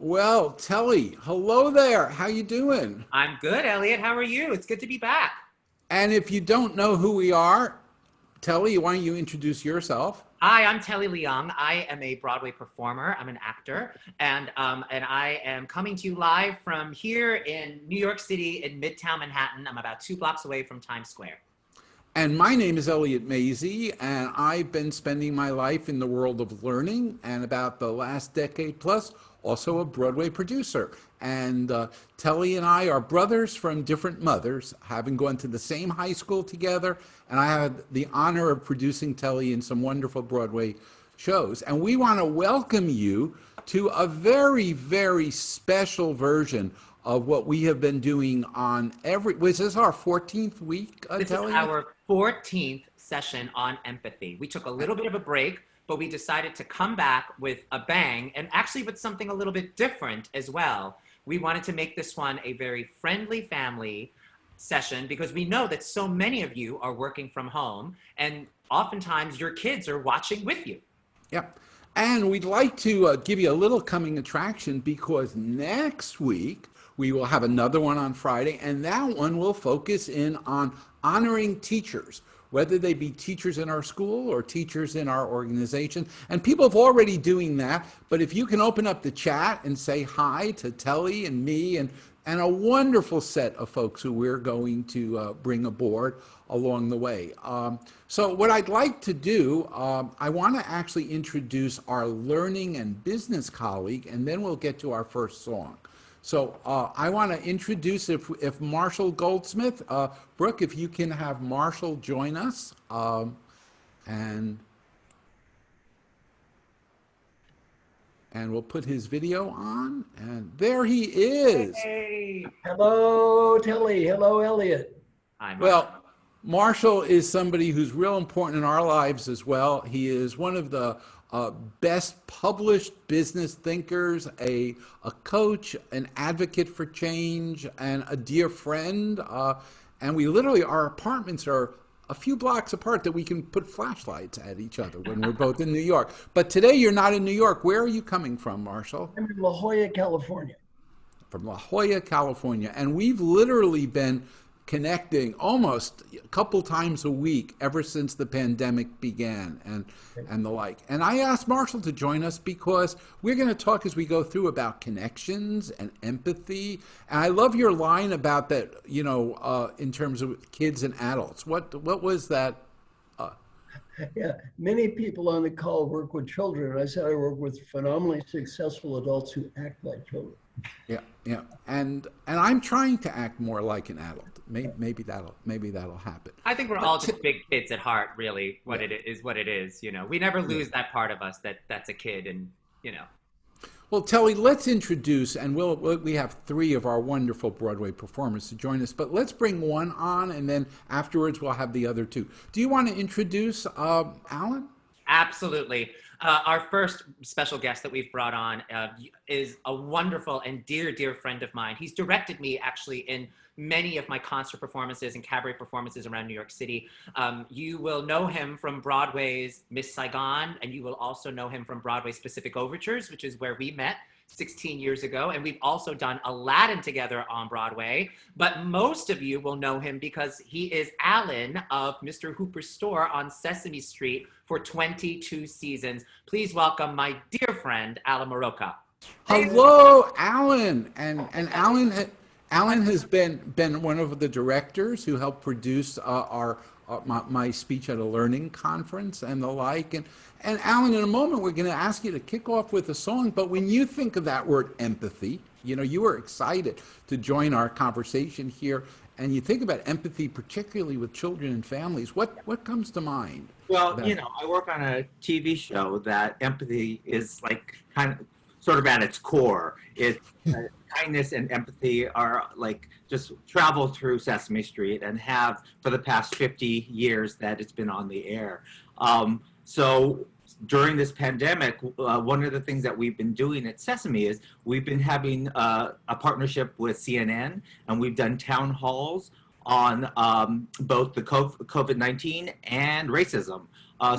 Well, Telly, hello there. How you doing? I'm good, Elliott. How are you? It's good to be back. And if you don't know who we are, Telly, why don't you introduce yourself? Hi, I'm Telly Leung. I am a Broadway performer. I'm an actor, and I am coming to you live from here in New York City in Midtown Manhattan. I'm about 2 blocks away from Times Square. And my name is Elliott Masie, and I've been spending my life in the world of learning and about the last decade plus, also a Broadway producer. And Telly and I are brothers from different mothers, having gone to the same high school together. And I had the honor of producing Telly in some wonderful Broadway shows. And we want to welcome you to a very, very special version of what we have been doing on was this our 14th week, This is Telly? our 14th session on empathy. We took a little bit of a break, but we decided to come back with a bang and actually with something a little bit different as well. We wanted to make this one a very friendly family session because we know that so many of you are working from home and oftentimes your kids are watching with you. Yep. And we'd like to give you a little coming attraction because next week we will have another one on Friday, and that one will focus in on honoring teachers, whether they be teachers in our school or teachers in our organization. And people have already doing that, but if you can open up the chat and say hi to Telly and me and a wonderful set of folks who we're going to bring aboard along the way. So what I'd like to do, I want to actually introduce our learning and business colleague, and then we'll get to our first song. So I want to introduce, if Marshall Goldsmith, Brooke, if you can have Marshall join us, and we'll put his video on, and there he is. Hey. Hello, Telly. Hello, Elliott. Hi, Mark. Well, Marshall is somebody who's real important in our lives as well. He is one of the best published business thinkers, a coach, an advocate for change, and a dear friend. And we literally, our apartments are a few blocks apart that we can put flashlights at each other when we're both in New York. But today you're not in New York. Where are you coming from, Marshall? I'm in La Jolla, California. From La Jolla, California. And we've literally been connecting almost a couple times a week ever since the pandemic began and the like. And I asked Marshall to join us because we're going to talk as we go through about connections and empathy. And I love your line about that, in terms of kids and adults. What was that? Yeah, many people on the call work with children. I said I work with phenomenally successful adults who act like children. Yeah. And I'm trying to act more like an adult. Maybe that'll happen. I think we're all just big kids at heart, really. What it is, what it is. We never lose that part of us that's a kid, and. Well, Telly, let's introduce, and we have three of our wonderful Broadway performers to join us, but let's bring one on, and then afterwards we'll have the other two. Do you want to introduce Alan? Absolutely. Our first special guest that we've brought on is a wonderful and dear, dear friend of mine. He's directed me actually in many of my concert performances and cabaret performances around New York City. You will know him from Broadway's Miss Saigon, and you will also know him from Broadway's Pacific Overtures, which is where we met 16 years ago. And we've also done Aladdin together on Broadway. But most of you will know him because he is Alan of Mr. Hooper's Store on Sesame Street for 22 seasons. Please welcome my dear friend, Alan Muraoka. Hello, Alan. And Alan has been one of the directors who helped produce my speech at a learning conference and the like. And Alan, in a moment, we're going to ask you to kick off with a song. But when you think of that word empathy, you were excited to join our conversation here. and you think about empathy, particularly with children and families, what comes to mind? Well, you know, I work on a TV show that empathy is like kind of sort of at its core. It kindness and empathy are like just travel through Sesame Street and have for the past 50 years that it's been on the air. So during this pandemic, one of the things that we've been doing at Sesame is we've been having a partnership with CNN, and we've done town halls on both the COVID-19 and racism.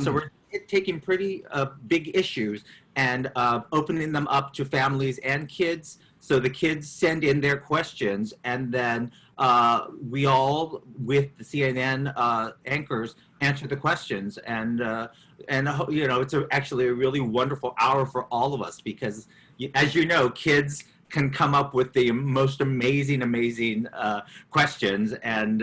So we're taking pretty big issues and opening them up to families and kids. So the kids send in their questions, and then we all, with the CNN anchors, answer the questions. And you know, it's actually a really wonderful hour for all of us because, as you know, kids can come up with the most amazing questions, and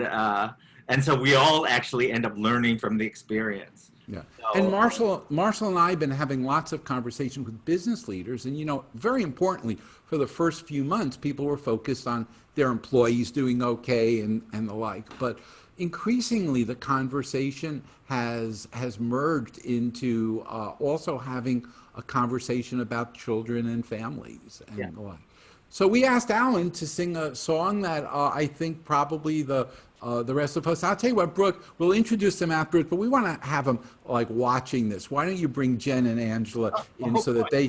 so we all actually end up learning from the experience. Yeah. So, And Marshall and I have been having lots of conversations with business leaders, and you know, very importantly, for the first few months, people were focused on their employees doing okay and the like. But increasingly, the conversation has merged into also having a conversation about children and families and the like. So we asked Alan to sing a song that I think probably the rest of us. I'll tell you what, Brooke, we'll introduce them afterwards, but we want to have them like watching this. Why don't you bring Jen and Angela in so that they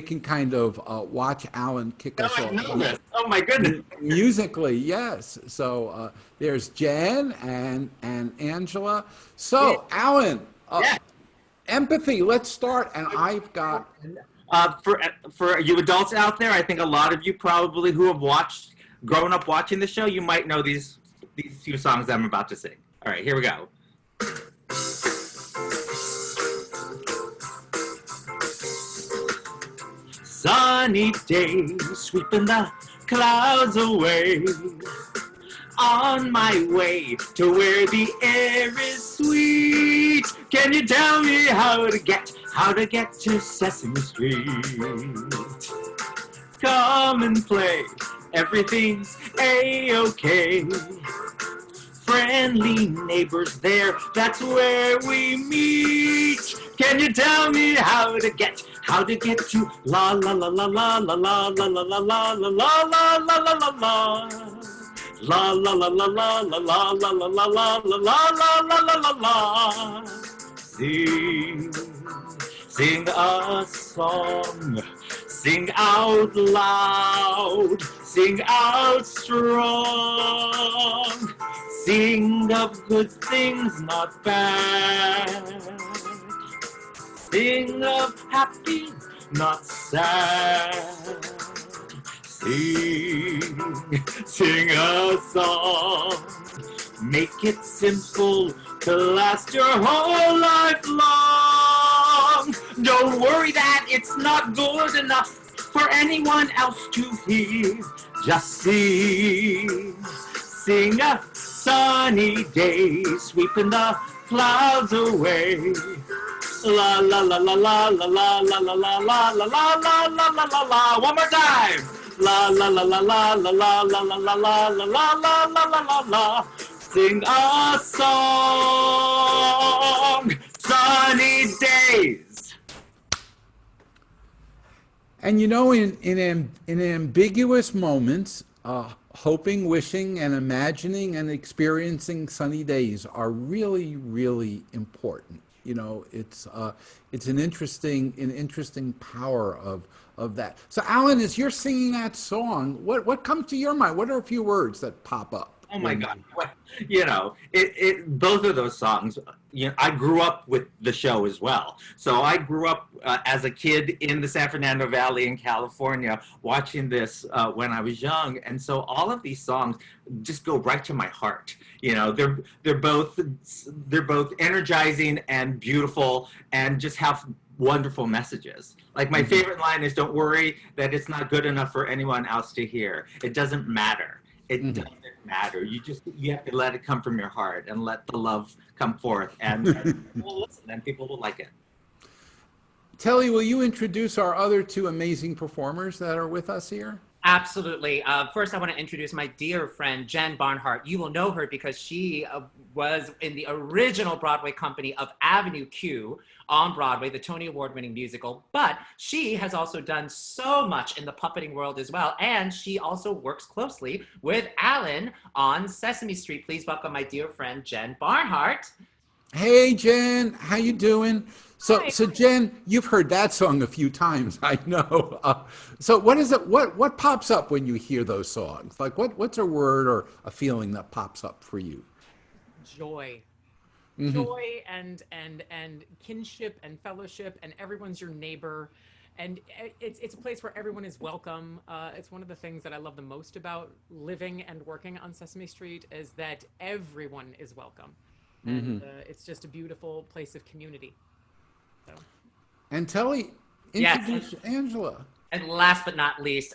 can kind of watch Alan kick us off. I know this. Oh my goodness. Musically, yes. So there's Jen and Angela. So Alan, empathy. Let's start. And I've got. For you adults out there, I think a lot of you probably who have grown up watching the show, you might know these few songs that I'm about to sing. All right, here we go. Sunny day, sweeping the clouds away. On my way to where the air is sweet. Can you tell me how to get to Sesame Street? Come and play, everything's a-okay. Friendly neighbors there, that's where we meet. Can you tell me how to get to la la la la la la la la la la la la la la la la la. La la la la la la la la la la la la la la la la. Sing a song, sing out loud, sing out strong, sing of good things, not bad, sing of happy, not sad. Sing a song, make it simple to last your whole life long. Don't worry that it's not good enough for anyone else to hear. Just sing a sunny day, sweeping the clouds away. La la la la la la la la la la la la la la la la la la. One more time. La la la la la la la la la la la la la la la la la. Sing a song, sunny days. And you know, in ambiguous moments, hoping, wishing, and imagining and experiencing sunny days are really, really important. You know, it's an interesting power of that. So, Alan, as you're singing that song, what comes to your mind? What are a few words that pop up? Oh my God! You know, both of those songs. You know, I grew up with the show as well. So I grew up as a kid in the San Fernando Valley in California, watching this when I was young, and so all of these songs just go right to my heart. You know, they're both energizing and beautiful, and just have wonderful messages. Like my favorite line is, "Don't worry that it's not good enough for anyone else to hear. It doesn't matter. It doesn't matter. You have to let it come from your heart and let the love come forth, and people will listen and people will like it." Telly, will you introduce our other two amazing performers that are with us here? Absolutely. First, I want to introduce my dear friend, Jen Barnhardt. You will know her because she was in the original Broadway company of Avenue Q on Broadway, the Tony Award-winning musical. But she has also done so much in the puppeting world as well. And she also works closely with Alan on Sesame Street. Please welcome my dear friend, Jen Barnhardt. Hey, Jen, how you doing? So, Hi. so Jen, you've heard that song a few times, I know. So, what is it? What pops up when you hear those songs? Like, what's a word or a feeling that pops up for you? Joy. Hmm. Joy and kinship and fellowship, and everyone's your neighbor, and it's a place where everyone is welcome. It's one of the things that I love the most about living and working on Sesame Street is that everyone is welcome, and it's just a beautiful place of community. So. And Telly, Yes. introduce Angela. And last but not least,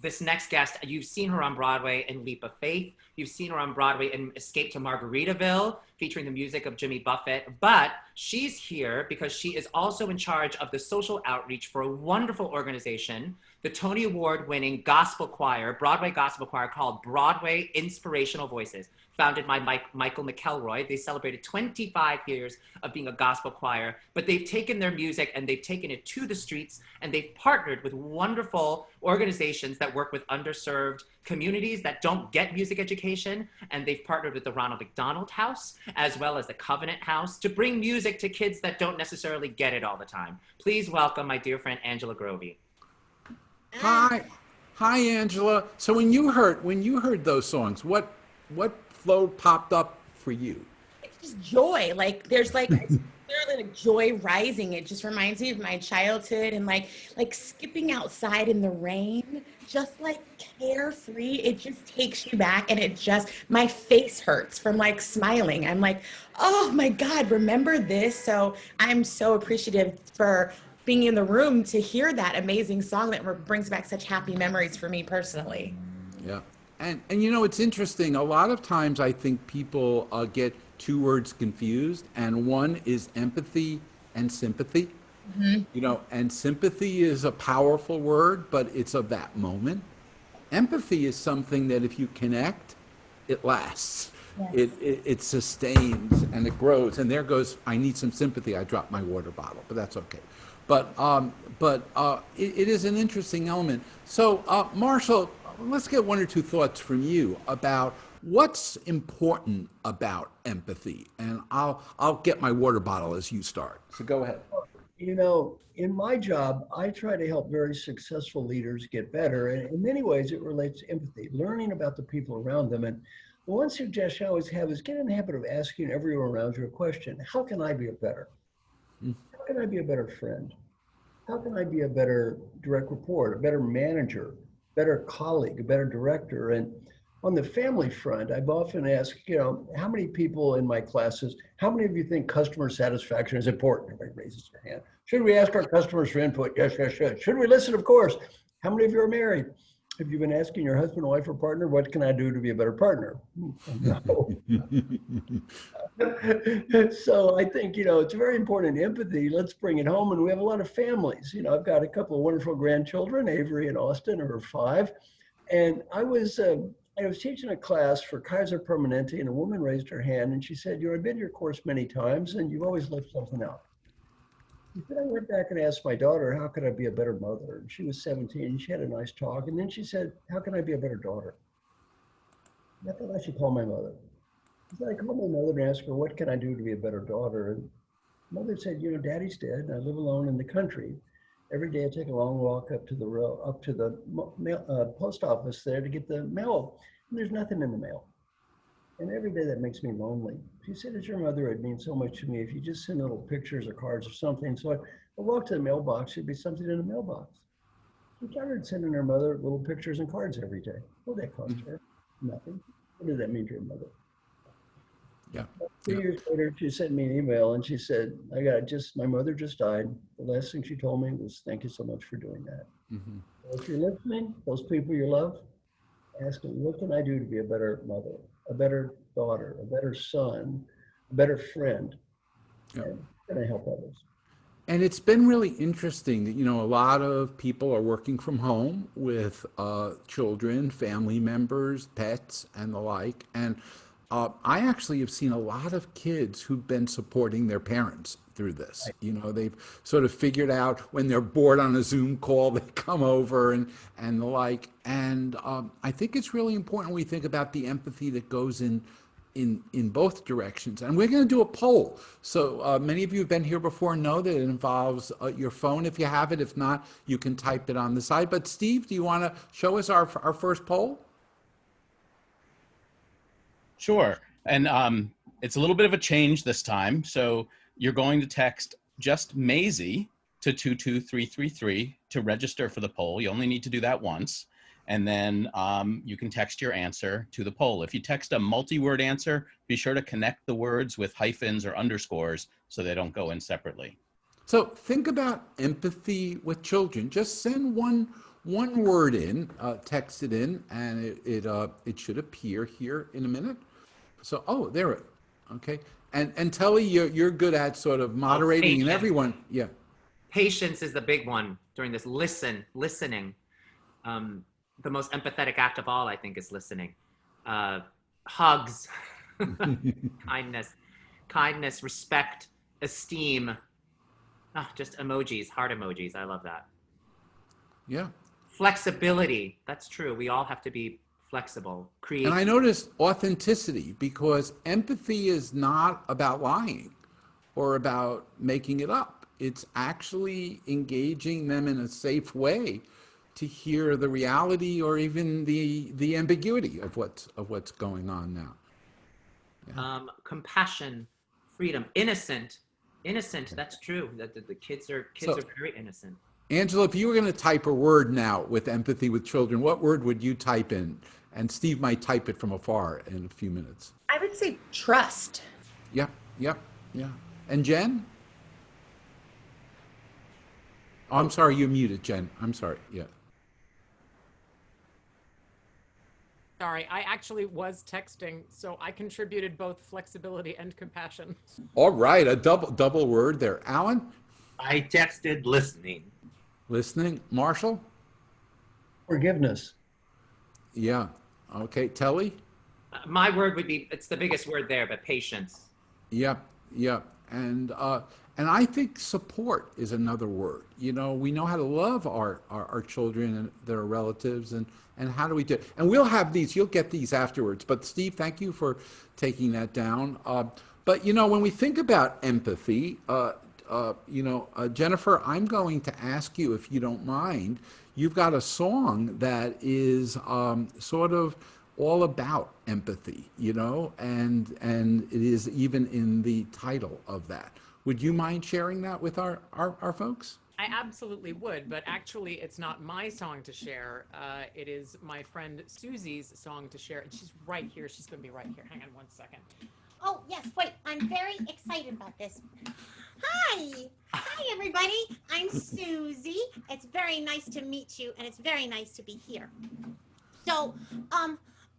this next guest, you've seen her on Broadway in Leap of Faith. You've seen her on Broadway in Escape to Margaritaville, featuring the music of Jimmy Buffett. But she's here because she is also in charge of the social outreach for a wonderful organization, the Tony Award-winning gospel choir, Broadway gospel choir called Broadway Inspirational Voices, founded by Michael McElroy. They celebrated 25 years of being a gospel choir, but they've taken their music and they've taken it to the streets, and they've partnered with wonderful organizations that work with underserved communities that don't get music education, and they've partnered with the Ronald McDonald House as well as the Covenant House to bring music to kids that don't necessarily get it all the time. Please welcome my dear friend Angela Grovey. Hi, Angela. So when you heard those songs, what flow popped up for you? It's just joy. Like there's like it's literally like joy rising. It just reminds me of my childhood and like skipping outside in the rain, just like carefree. It just takes you back, and it just my face hurts from like smiling. I'm like, oh my God, remember this? So I'm so appreciative for being in the room to hear that amazing song that brings back such happy memories for me personally. Yeah. And you know, it's interesting. A lot of times I think people get two words confused, and one is empathy and sympathy. You know, and sympathy is a powerful word, but it's of that moment. Empathy is something that if you connect, it lasts. Yes. It sustains and it grows. And there goes, I need some sympathy. I dropped my water bottle, but that's okay. It is an interesting element. So, Marshall, let's get one or two thoughts from you about what's important about empathy. And I'll get my water bottle as you start. So go ahead. You know, in my job, I try to help very successful leaders get better. And in many ways, it relates to empathy, learning about the people around them. And the one suggestion I always have is get in the habit of asking everyone around you a question. How can I be a better? How can I be a better friend? How can I be a better direct report, a better manager, better colleague, a better director? And on the family front, I've often asked, how many people in my classes, how many of you think customer satisfaction is important? Everybody raises their hand. Should we ask our customers for input? Yes, yes, should. Should we listen? Of course. How many of you are married? Have you been asking your husband, wife, or partner, what can I do to be a better partner? No. So I think, it's very important empathy. Let's bring it home. And we have a lot of families. I've got a couple of wonderful grandchildren, Avery and Austin, who are 5. And I was teaching a class for Kaiser Permanente, and a woman raised her hand and she said, I've been to your course many times and you've always left something out. She said, I went back and asked my daughter, how could I be a better mother? And she was 17 and she had a nice talk. And then she said, how can I be a better daughter? And I thought I should call my mother. So I called my mother and asked her, what can I do to be a better daughter? And mother said, Daddy's dead and I live alone in the country. Every day I take a long walk up to the post office there to get the mail. And there's nothing in the mail. And every day that makes me lonely. She said, as your mother, it'd mean so much to me if you just send little pictures or cards or something. So I walked to the mailbox, there'd be something in the mailbox. She started sending her mother little pictures and cards every day. What did that cost her? Nothing. What did that mean to your mother? Yeah. 2 years later, she sent me an email and she said, my mother just died. The last thing she told me was, thank you so much for doing that. So if you're listening, those people you love, ask them, what can I do to be a better mother, a better daughter, a better son, a better friend? Yeah. And can I help others? And it's been really interesting that, a lot of people are working from home with children, family members, pets, and the like. And I actually have seen a lot of kids who've been supporting their parents through this. They've sort of figured out when they're bored on a Zoom call, they come over and the like. And I think it's really important we think about the empathy that goes in both directions. And we're going to do a poll. So many of you who've been here before know that it involves your phone if you have it. If not, you can type it on the side. But Steve, do you want to show us our first poll? Sure. And it's a little bit of a change this time. So you're going to text just Masie to 22333 to register for the poll. You only need to do that once. And then you can text your answer to the poll. If you text a multi-word answer, be sure to connect the words with hyphens or underscores so they don't go in separately. So think about empathy with children. Just send one word in, text it in, and it should appear here in a minute. So there it. Okay. And Telly, you're good at sort of moderating and everyone. Yeah. Patience is the big one during this listening. The most empathetic act of all, I think, is listening. Hugs, kindness, respect, esteem. Just emojis, heart emojis. I love that. Yeah. Flexibility. That's true. We all have to be flexible, creative. And I noticed authenticity, because empathy is not about lying or about making it up. It's actually engaging them in a safe way to hear the reality or even the ambiguity of what's going on now. Yeah. Compassion, freedom, innocent. That's true. That the kids are very innocent. Angela, if you were going to type a word now with empathy with children, what word would you type in? And Steve might type it from afar in a few minutes. I would say trust. Yeah. And Jen? Oh, I'm sorry, you're muted, Jen. I'm sorry. Yeah. Sorry, I actually was texting, so I contributed both flexibility and compassion. All right, a double word there. Alan? I texted listening. Listening. Marshall? Forgiveness. Yeah. Okay. Telly? My word would be, it's the biggest word there, but patience. Yep. And I think support is another word. We know how to love our children and their relatives, and how do we do it? And we'll have these, you'll get these afterwards. But Steve, thank you for taking that down. But when we think about empathy, Jennifer, I'm going to ask you, if you don't mind, you've got a song that is sort of all about empathy, and it is even in the title of that. Would you mind sharing that with our folks? I absolutely would, but actually it's not my song to share. It is my friend Susie's song to share, and she's right here. She's going to be right here. Hang on one second. Oh, yes, wait, I'm very excited about this. Hi, everybody. I'm Susie. It's very nice to meet you, and it's very nice to be here. So,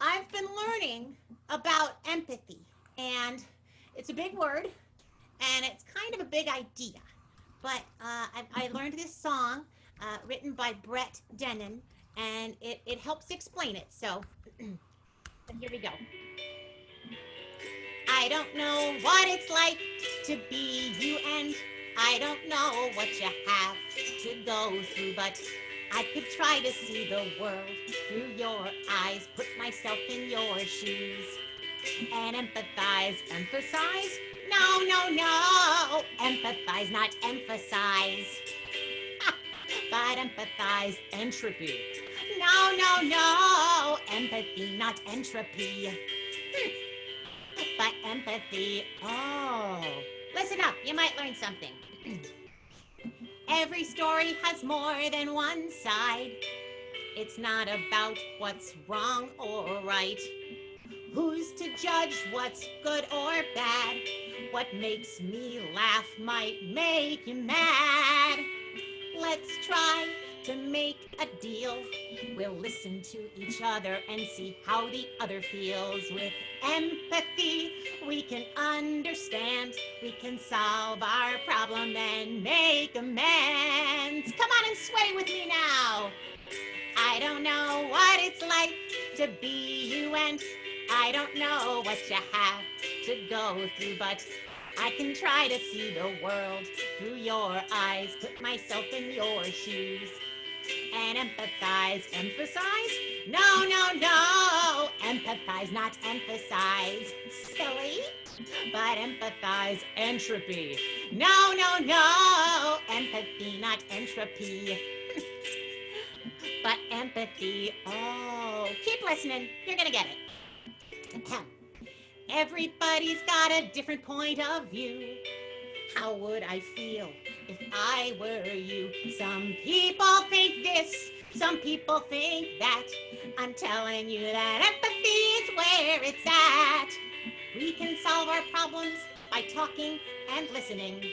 I've been learning about empathy, and it's a big word, and it's kind of a big idea. But I learned this song written by Brett Dennen, and it helps explain it. So here we go. I don't know what it's like to be you, and I don't know what you have to go through, but I could try to see the world through your eyes, put myself in your shoes, and empathize. Emphasize? No, empathize, not emphasize. But empathize. Entropy. No, empathy, not entropy. But empathy. Oh, listen up, you might learn something. Every story has more than one side. It's not about what's wrong or right. Who's to judge what's good or bad? What makes me laugh might make you mad. Let's try to make a deal. We'll listen to each other and see how the other feels. With empathy, we can understand want, we can solve our problem and make amends. Come on and sway with me now. I don't know what it's like to be you, and I don't know what you have to go through, but I can try to see the world through your eyes, put myself in your shoes, and empathize. Emphasize? No, no, no. Empathize, not emphasize. Silly. But empathize. Entropy. No, no, no. Empathy, not entropy. But empathy. Oh, keep listening. You're going to get it. Everybody's got a different point of view. How would I feel if I were you? Some people think this, some people think that. I'm telling you that empathy is where it's at. We can solve our problems by talking and listening.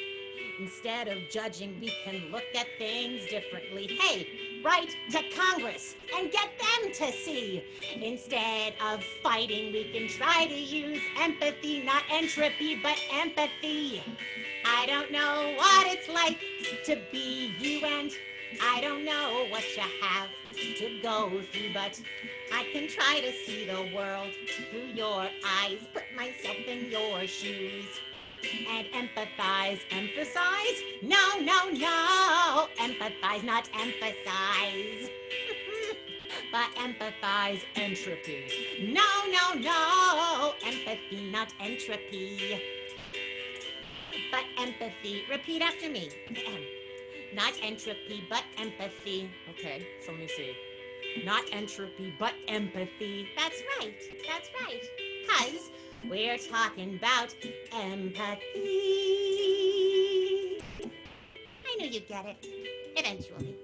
Instead of judging, we can look at things differently. Hey, write to Congress and get them to see. Instead of fighting, we can try to use empathy, not entropy, but empathy. I don't know what it's like to be you, and I don't know what you have to go through, but I can try to see the world through your eyes, put myself in your shoes, and empathize. Emphasize? No, no, no. Empathize, not emphasize. But empathize. Entropy. No, no, no. Empathy, not entropy. But empathy. Repeat after me. Not entropy, but empathy. Okay, so let me see. Not entropy, but empathy. That's right. That's right. 'Cause we're talking about empathy. I knew you'd get it. Eventually.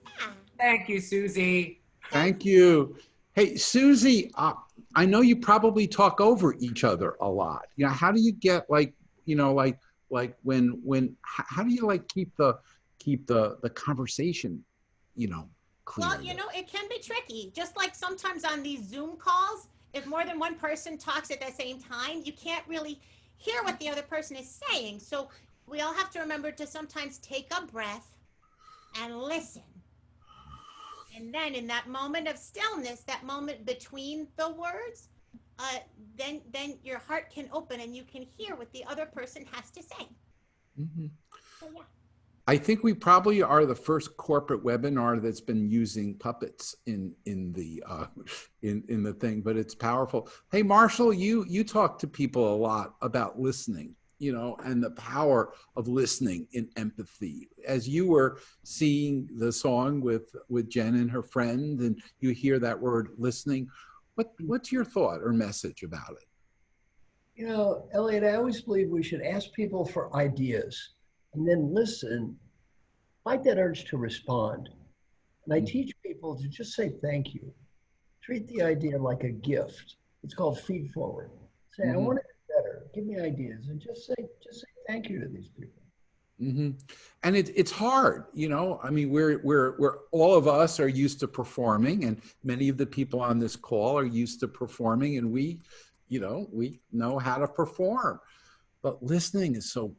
Yeah. Thank you, Susie. Thank you. Hey, Susie, I know you probably talk over each other a lot. You know, how do you get like, you know, like how do you like keep the conversation, you know, clear? Well, you know, it can be tricky. Just like sometimes on these Zoom calls, if more than one person talks at the same time, you can't really hear what the other person is saying. So we all have to remember to sometimes take a breath and listen. And then in that moment of stillness, that moment between the words, then your heart can open and you can hear what the other person has to say. Mm-hmm. So yeah. I think we probably are the first corporate webinar that's been using puppets in the thing, but it's powerful. Hey, Marshall, you talk to people a lot about listening, you know, and the power of listening in empathy. As you were seeing the song with Jen and her friend, and you hear that word listening, what's your thought or message about it? You know, Elliott, I always believe we should ask people for ideas and then listen, fight that urge to respond. And I teach people to just say thank you. Treat the idea like a gift. It's called feed forward. Say, I want to do better. Give me ideas, and just say thank you to these people. Mm-hmm. And it's hard, you know. I mean, we're all of us are used to performing, and many of the people on this call are used to performing, and we know how to perform. But listening is so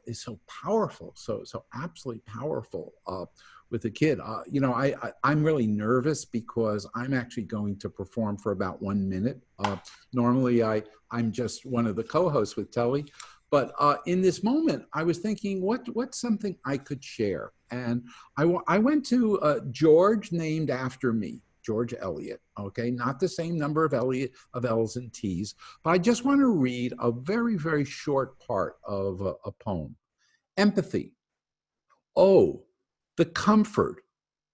powerful, so absolutely powerful with a kid. You know, I'm really nervous because I'm actually going to perform for about 1 minute. Normally, I'm just one of the co-hosts with Telly, but in this moment, I was thinking, what's something I could share? And I went to George, named after me. George Elliott, okay? Not the same number of L's and T's, but I just want to read a very, very short part of a poem. Empathy. Oh, the comfort,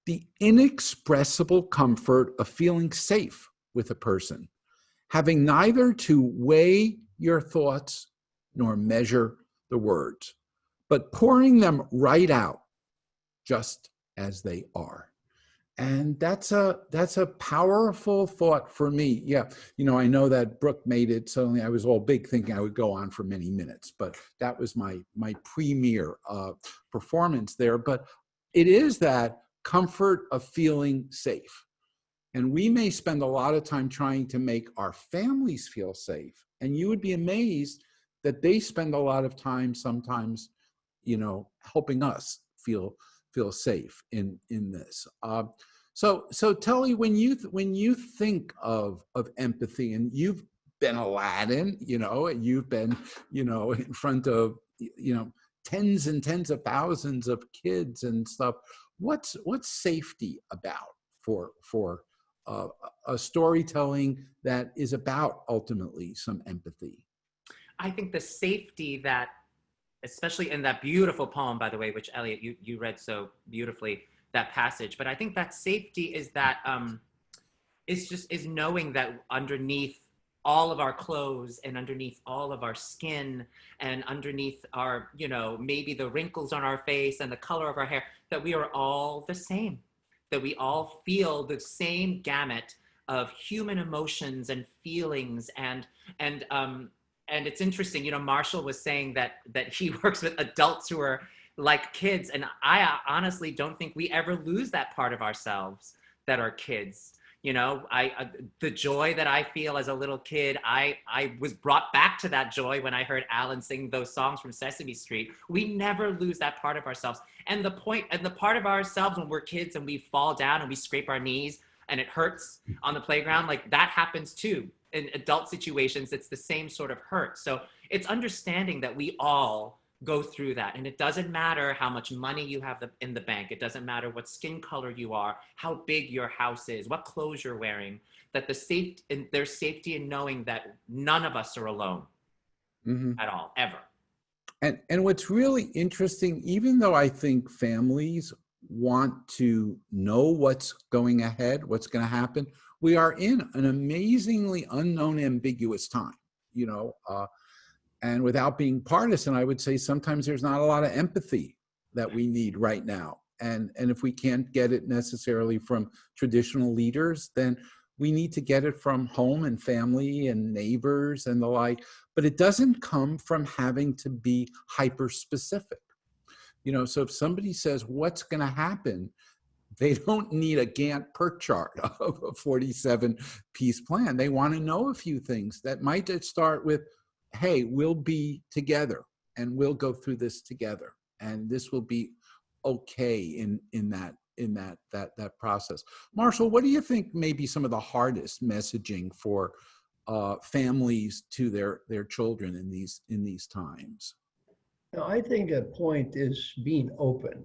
the inexpressible comfort of feeling safe with a person, having neither to weigh your thoughts nor measure the words, but pouring them right out just as they are. And that's a powerful thought for me. Yeah, you know, I know that Brooke made it suddenly. I was all big thinking I would go on for many minutes, but that was my premier performance there. But it is that comfort of feeling safe. And we may spend a lot of time trying to make our families feel safe. And you would be amazed that they spend a lot of time sometimes, helping us feel safe in this. So Telly, when you think of empathy, and you've been Aladdin, and you've been, in front of, tens and tens of thousands of kids and stuff, what's safety about for a storytelling that is about ultimately some empathy? I think the safety that, especially in that beautiful poem, by the way, which Elliott, you read so beautifully, that passage, but I think that safety is that, is knowing that underneath all of our clothes and underneath all of our skin and underneath our, maybe the wrinkles on our face and the color of our hair, that we are all the same, that we all feel the same gamut of human emotions and feelings. And it's interesting, Marshall was saying that he works with adults who are like kids. And I honestly don't think we ever lose that part of ourselves that are kids. The joy that I feel as a little kid, I was brought back to that joy when I heard Alan sing those songs from Sesame Street. We never lose that part of ourselves. And the part of ourselves when we're kids and we fall down and we scrape our knees and it hurts on the playground, like that happens too. In adult situations, it's the same sort of hurt. So it's understanding that we all go through that. And it doesn't matter how much money you have in the bank. It doesn't matter what skin color you are, how big your house is, what clothes you're wearing, that there's safety in knowing that none of us are alone at all, ever. And what's really interesting, even though I think families want to know what's going ahead, what's going to happen, we are in an amazingly unknown, ambiguous time, and without being partisan, I would say sometimes there's not a lot of empathy that we need right now. And if we can't get it necessarily from traditional leaders, then we need to get it from home and family and neighbors and the like. But it doesn't come from having to be hyper specific. So if somebody says, what's going to happen? They don't need a Gantt perk chart of a 47-piece plan. They want to know a few things that might start with, hey, we'll be together and we'll go through this together, and this will be okay in that process. Marshall, what do you think may be some of the hardest messaging for families to their children in these times? I think a point is being open.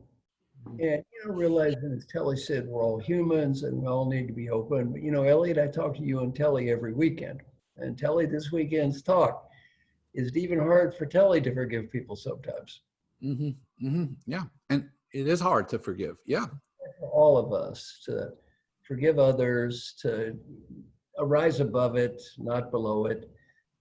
And realizing, as Telly said, we're all humans and we all need to be open. But Elliott, I talk to you and Telly every weekend. And Telly, this weekend's talk, is it even hard for Telly to forgive people sometimes? Yeah, and it is hard to forgive. Yeah, for all of us to forgive others, to rise above it, not below it.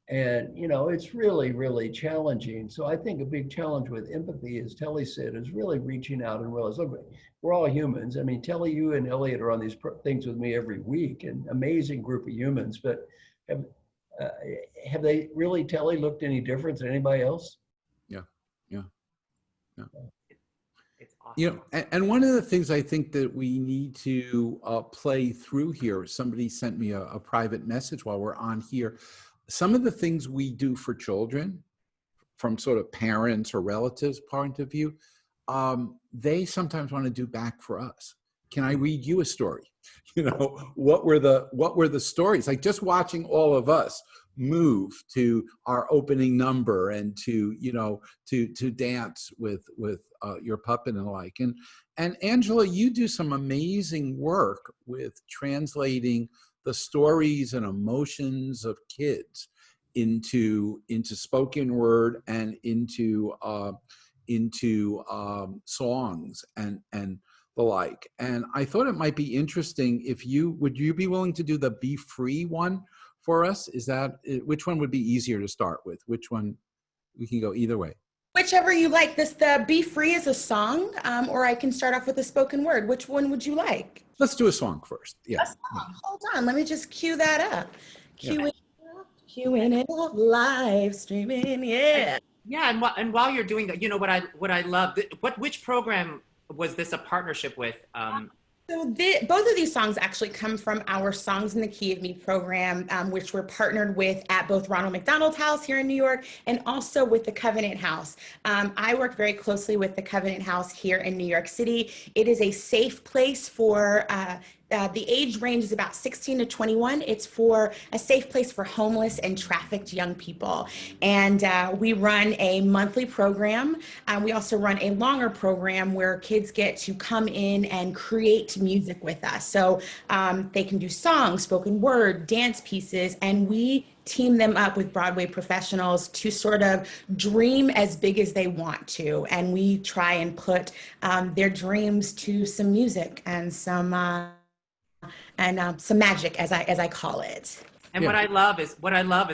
And, it's really, really challenging. So I think a big challenge with empathy, as Telly said, is really reaching out and realize, look, we're all humans. I mean, Telly, you and Elliott are on these things with me every week, an amazing group of humans. But have they really, Telly, looked any different than anybody else? Yeah. It's awesome. And one of the things I think that we need to play through here, somebody sent me a private message while we're on here. Some of the things we do for children from sort of parents or relatives point of view, they sometimes want to do back for us. Can I read you a story? What were the stories? Like just watching all of us move to our opening number and to dance with your puppet and the like. And Angela, you do some amazing work with translating the stories and emotions of kids into spoken word and into songs and the like. And I thought it might be interesting if would you be willing to do the Be Free one for us? Which one would be easier to start with? Which one? We can go either way. Whichever you like. The Be Free is a song, or I can start off with a spoken word. Which one would you like? Let's do a song first. Yeah. A song. Hold on. Let me just cue that up. Queuing it up, live streaming. Yeah. Yeah, and while you're doing that, what I love. Which program was this a partnership with? So both of these songs actually come from our Songs in the Key of Me program, which we're partnered with at both Ronald McDonald House here in New York and also with the Covenant House. I work very closely with the Covenant House here in New York City. It is a safe place for the age range is about 16 to 21. It's for a safe place for homeless and trafficked young people. And we run a monthly program. We also run a longer program where kids get to come in and create music with us. So they can do songs, spoken word, dance pieces, and we team them up with Broadway professionals to sort of dream as big as they want to. And we try and put their dreams to some music and some magic, as I call it. And what I love is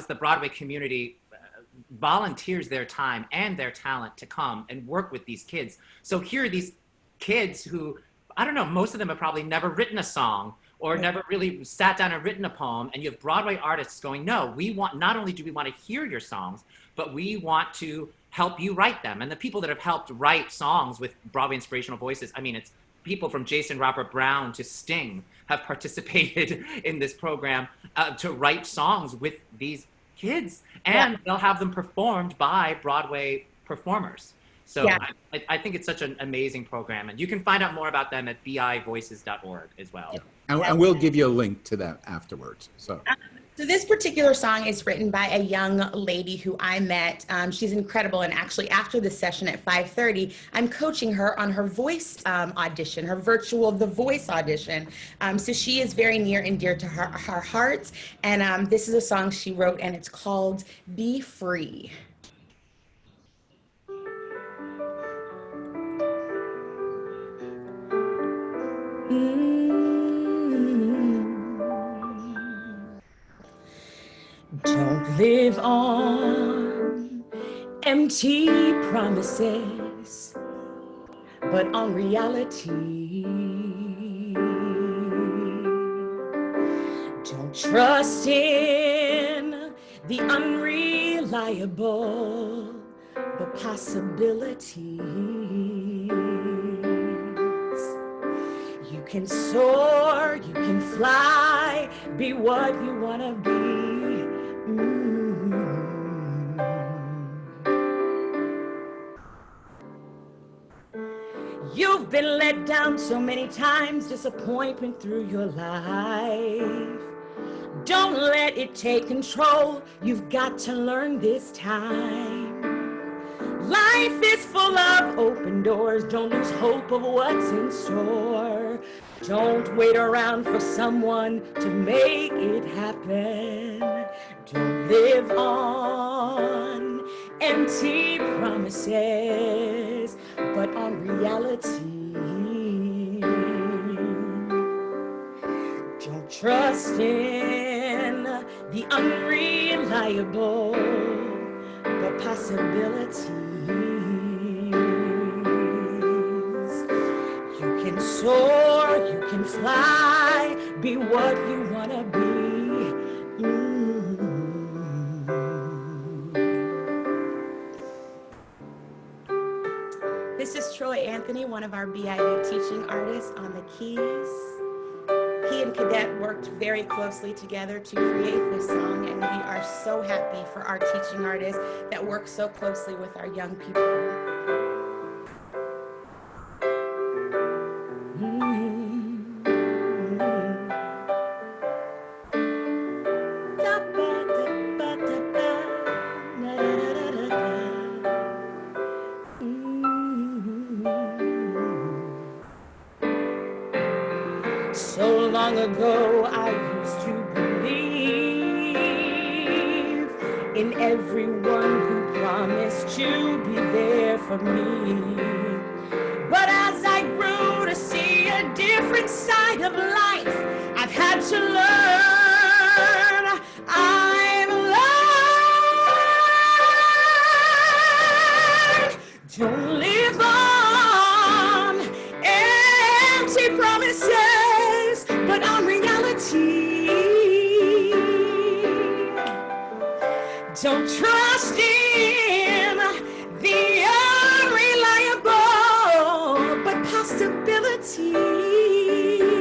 the Broadway community volunteers their time and their talent to come and work with these kids. So here are these kids who, I don't know, most of them have probably never written a song or never really sat down and written a poem. And you have Broadway artists going, no, not only do we want to hear your songs, but we want to help you write them. And the people that have helped write songs with Broadway inspirational voices, I mean, it's people from Jason Robert Brown to Sting have participated in this program to write songs with these kids, and they'll have them performed by Broadway performers. So I think it's such an amazing program, and you can find out more about them at bivoices.org as well. And we'll give you a link to that afterwards. So this particular song is written by a young lady who I met. She's incredible, and actually after the session at 5:30, I'm coaching her on her voice audition, her virtual The Voice audition. So she is very near and dear to her heart, and this is a song she wrote, and it's called Be Free. Don't live on empty promises, but on reality. Don't trust in the unreliable, but possibilities. You can soar, you can fly, be what you want to be. You've been let down so many times, disappointment through your life. Don't let it take control, you've got to learn this time. Life is full of open doors, don't lose hope of what's in store. Don't wait around for someone to make it happen. Don't live on empty promises, but on reality. Don't trust in the unreliable, but possibilities. You can soar, you can fly, be what you want to be. This is Troy Anthony, one of our BIU teaching artists on the keys. He and Cadet worked very closely together to create this song, and we are so happy for our teaching artists that work so closely with our young people. So long ago, I used to believe in everyone who promised to be there for me. But as I grew to see a different side of life, I've had to learn. I've learned. Don't live on empty promises, but on reality. Don't trust in the unreliable, but possibilities.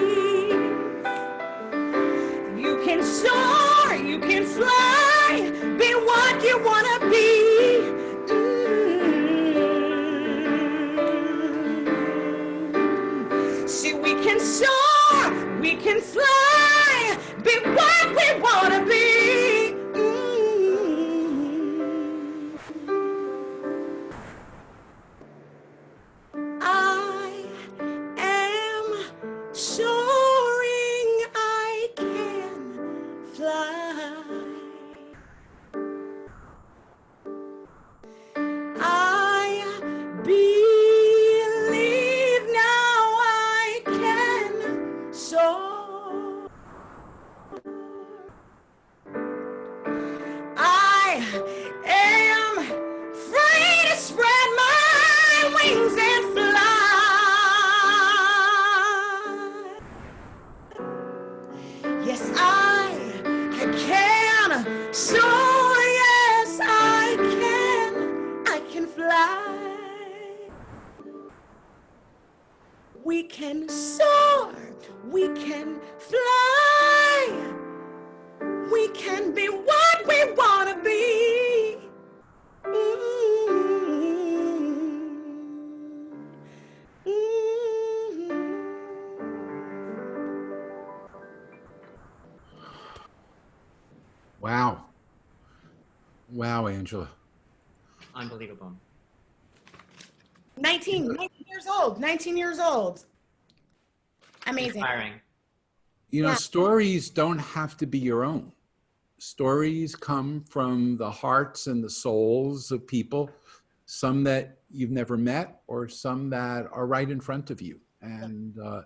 We can soar, we can fly, we can be what we want to be. Wow. Wow, Angela. Unbelievable. 19 years old, 19 years old. Amazing. Inspiring. You know, Yeah. stories don't have to be your own. Stories come from the hearts and the souls of people, some that you've never met or some that are right in front of you. And I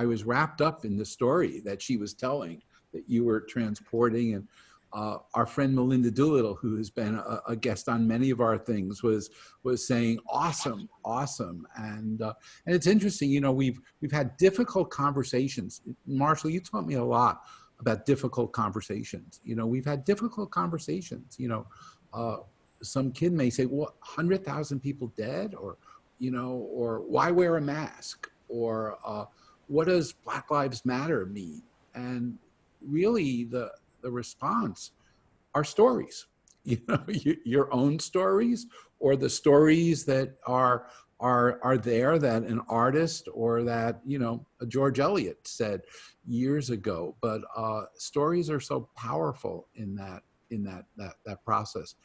was wrapped up in the story that she was telling, that you were transporting. And our friend Melinda Doolittle, who has been a guest on many of our things, was saying, awesome, awesome. And it's interesting, you know, we've had difficult conversations. Marshall, you taught me a lot about difficult conversations. You know, we've had difficult conversations. You know, some kid may say, well, 100,000 people dead, or, you know, or why wear a mask, or what does Black Lives Matter mean? And really the response are stories, you know, your own stories, or the stories that are there that an artist, or that, you know, a George Elliott said years ago. But stories are so powerful in that process.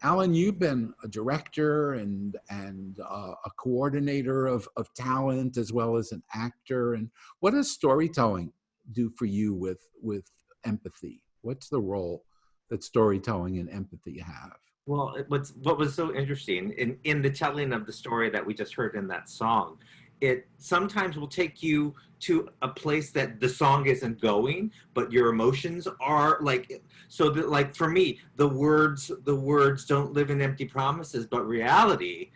Alan, you've been a director and a coordinator of talent, as well as an actor. And what does storytelling do for you with empathy? What's the role that storytelling and empathy have? Well, what was so interesting in the telling of the story that we just heard in that song, it sometimes will take you to a place that the song isn't going, but your emotions are, like, so that, like, for me, the words don't live in empty promises, but reality.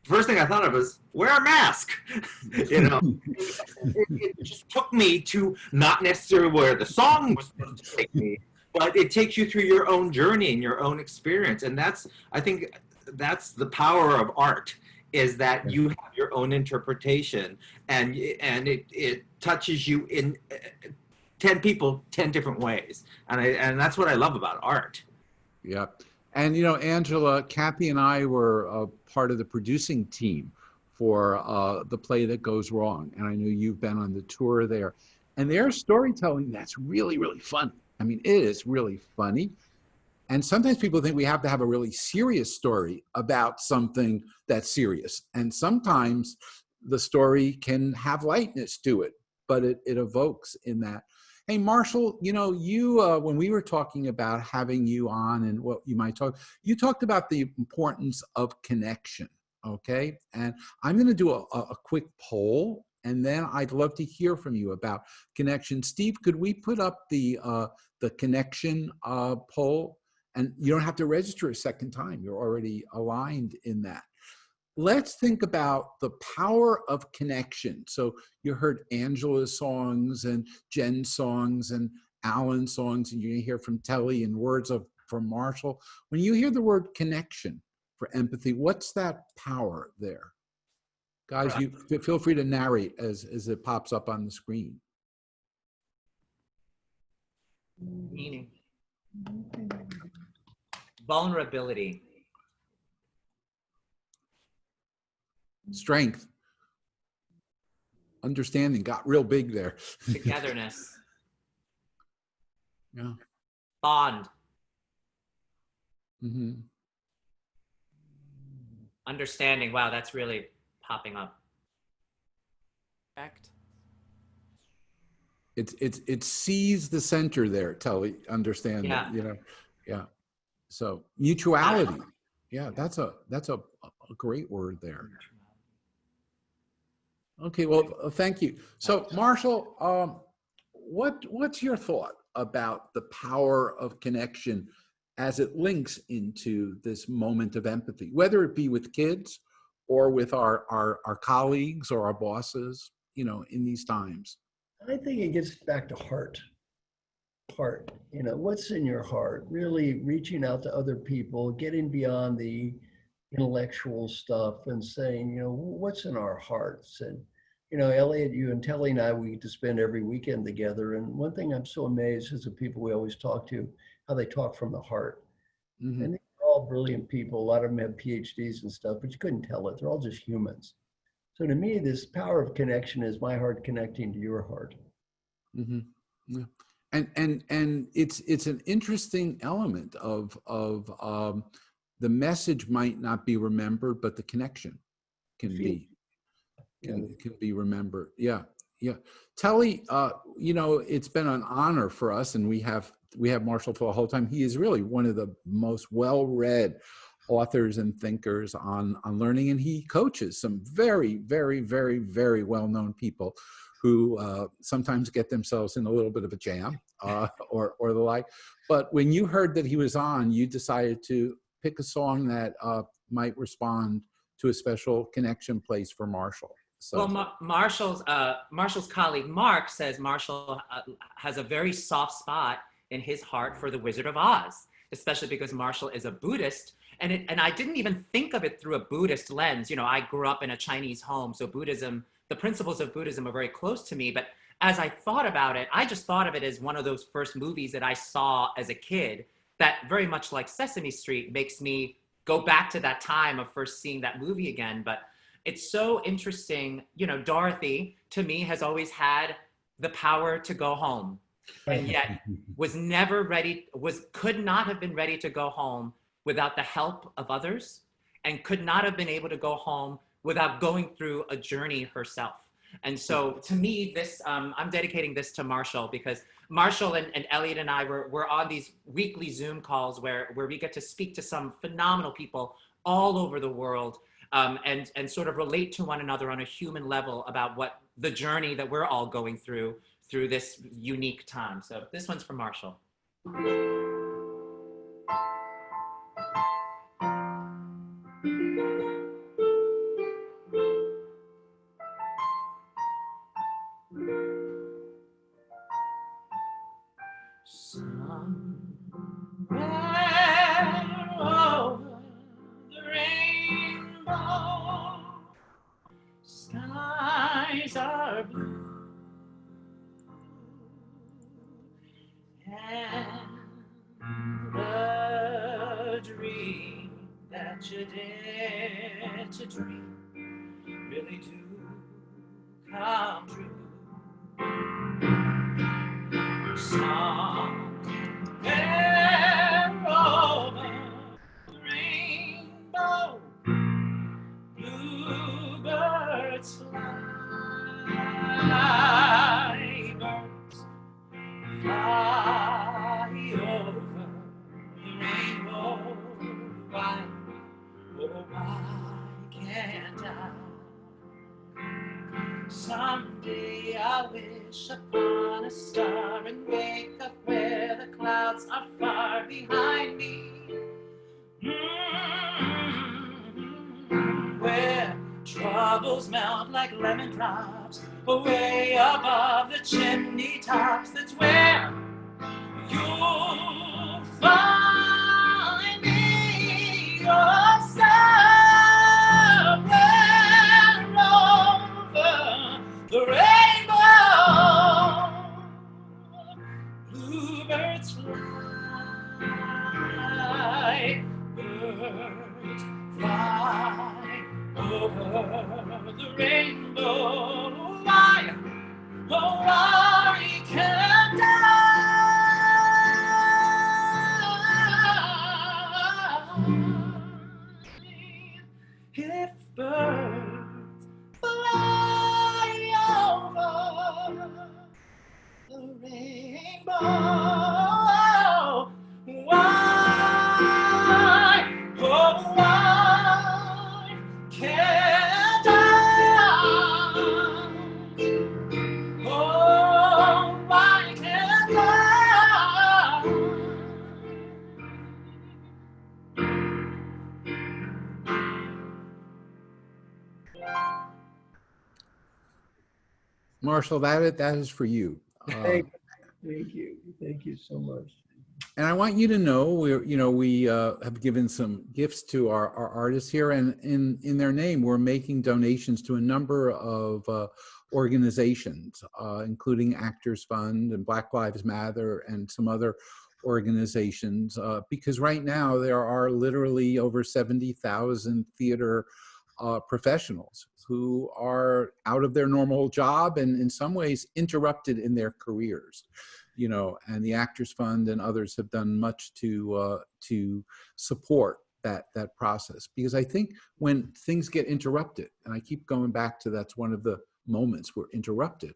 First thing I thought of was wear a mask. You know, it just took me to not necessarily where the song was supposed to take me, but it takes you through your own journey and your own experience. And I think that's the power of art, is that you have your own interpretation, and it touches you in 10 people 10 different ways. And that's what I love about art. Yeah. And, you know, Angela, Kathy and I were part of the producing team for The Play That Goes Wrong. And I know you've been on the tour there. And there's storytelling that's really, really fun. I mean, it is really funny. And sometimes people think we have to have a really serious story about something that's serious. And sometimes the story can have lightness to it, but it evokes in that. Hey, Marshall, you know, you when we were talking about having you on and what you might talk, you talked about the importance of connection, okay? And I'm going to do a quick poll, and then I'd love to hear from you about connection. Steve, could we put up the connection poll? And you don't have to register a second time. You're already aligned in that. Let's think about the power of connection. So you heard Angela's songs and Jen's songs and Alan's songs, and you're gonna hear from Telly and words from Marshall. When you hear the word connection for empathy, what's that power there? Guys, you feel free to narrate as it pops up on the screen. Meaning. Vulnerability. Strength. Understanding got real big there. Togetherness. Yeah. Bond. Mm-hmm. Understanding. Wow, that's really popping up. Respect. It sees the center there, Telly, understand Yeah. that, you know. Yeah. So mutuality. Yeah, that's a great word there. Okay, well, thank you. So Marshall, what's your thought about the power of connection as it links into this moment of empathy, whether it be with kids or with our colleagues or our bosses, you know, in these times? I think it gets back to heart, you know, what's in your heart, really reaching out to other people, getting beyond the, intellectual stuff and saying, what's in our hearts? And, Elliott, you and Telly and I, we get to spend every weekend together. And one thing I'm so amazed is the people we always talk to, how they talk from the heart. Mhm. And they're all brilliant people. A lot of them have PhDs and stuff, but you couldn't tell it. They're all just humans. So to me, this power of connection is my heart connecting to your heart. Mhm. Yeah. And it's an interesting element of the message might not be remembered, but the connection can be can be remembered. Yeah, yeah. Telly, it's been an honor for us, and we have Marshall for the whole time. He is really one of the most well-read authors and thinkers on learning, and he coaches some very, very, very, very well-known people who sometimes get themselves in a little bit of a jam or the like. But when you heard that he was on, you decided to pick a song that might respond to a special connection place for Marshall. So. Well, Marshall's colleague Mark says Marshall has a very soft spot in his heart for the Wizard of Oz, especially because Marshall is a Buddhist. And I didn't even think of it through a Buddhist lens. I grew up in a Chinese home, so Buddhism, the principles of Buddhism are very close to me. But as I thought about it, I just thought of it as one of those first movies that I saw as a kid that, very much like Sesame Street, makes me go back to that time of first seeing that movie again. But it's so interesting. Dorothy, to me, has always had the power to go home, and yet could not have been ready to go home without the help of others, and could not have been able to go home without going through a journey herself. And so to me, I'm dedicating this to Marshall, because Marshall and Elliott and I were on these weekly Zoom calls where we get to speak to some phenomenal people all over the world, and sort of relate to one another on a human level about what the journey that we're all going through this unique time. So this one's for Marshall. Somewhere over the rainbow, skies are blue, and the dream that you dare to dream really do come true. Somewhere over the rainbow, bluebirds fly, birds fly over the rainbow. Why, oh, why can't I? Someday I'll wish upon a star and wake up where the clouds are far behind me. Where troubles melt like lemon drops away above the chimney tops. That's where you'll find me. Oh, somewhere over the rainbow, bluebirds fly, birds fly over the rainbow. Why, oh, why can't I? If birds fly over the rainbow, why, oh, why can't I? Oh, why can't I? Marshall, that is for you. Thank you. Thank you so much. And I want you to know, we have given some gifts to our artists here, and in their name, we're making donations to a number of organizations, including Actors Fund and Black Lives Matter and some other organizations, because right now there are literally over 70,000 theater professionals who are out of their normal job and in some ways interrupted in their careers. And the Actors Fund and others have done much to support that process, because I think when things get interrupted, and I keep going back to that's one of the moments we're interrupted,